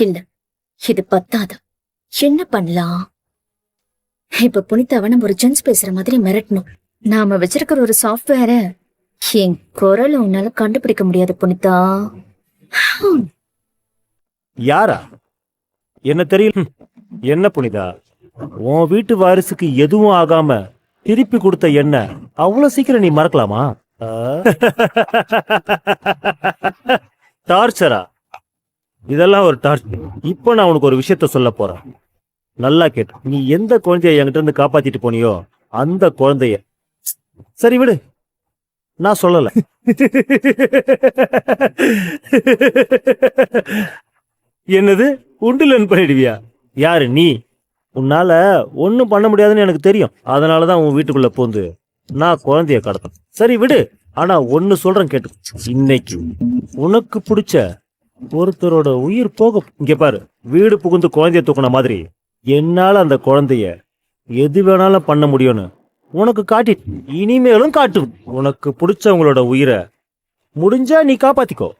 இல்ல, இது பத்தாது. என்ன பண்ணலாம்? இப்ப புனிதாவை நம்ம ஒரு ஜென்ஸ் பேசுற மாதிரி மிரட்டணும். நாம வச்சிருக்கிற ஒரு சாஃப்ட்வேர என் குரலை உன்னால கண்டுபிடிக்க முடியாது புனிதா. யாரா? என்ன தெரியல. என்ன புனிதா, உன் வீட்டு வாரிசுக்கு எதுவும் ஆகாம திருப்பி கொடுத்த என்ன அவ்வளவு சீக்கிரம் நீ மறக்கலாமா? டார்ச்சரா? இதெல்லாம் ஒரு டார்ச்சர். இப்போ நான் உனக்கு ஒரு விஷயத்த சொல்ல போறேன், நல்லா கேட்டு. நீ எந்த குழந்தைய என்கிட்ட இருந்து காப்பாத்திட்டு போனியோ அந்த குழந்தைய, சரி விடு, நான் சொல்லல. என்னது, உண்டுலன்னு பண்ணிடுவியா? யாரு நீ? உன்னால ஒன்னும் பண்ண முடியாதுன்னு எனக்கு தெரியும். அதனாலதான் உன் வீட்டுக்குள்ள போந்து நான் குழந்தைய கடத்தேன். சரி விடு, ஆனா ஒன்னு சொல்றேன் கேட்டு. இன்னைக்கு உனக்கு பிடிச்ச ஒருத்தரோட உயிர் போகும். இங்க பாரு, வீடு புகுந்து குழந்தைய தூக்குன மாதிரி என்னால அந்த குழந்தைய எது வேணாலும் பண்ண முடியும்னு உனக்கு காட்டி, இனிமேலும் காட்டு. உனக்கு பிடிச்சவங்களோட உயிரை முடிஞ்சா நீ காப்பாத்திக்கோ.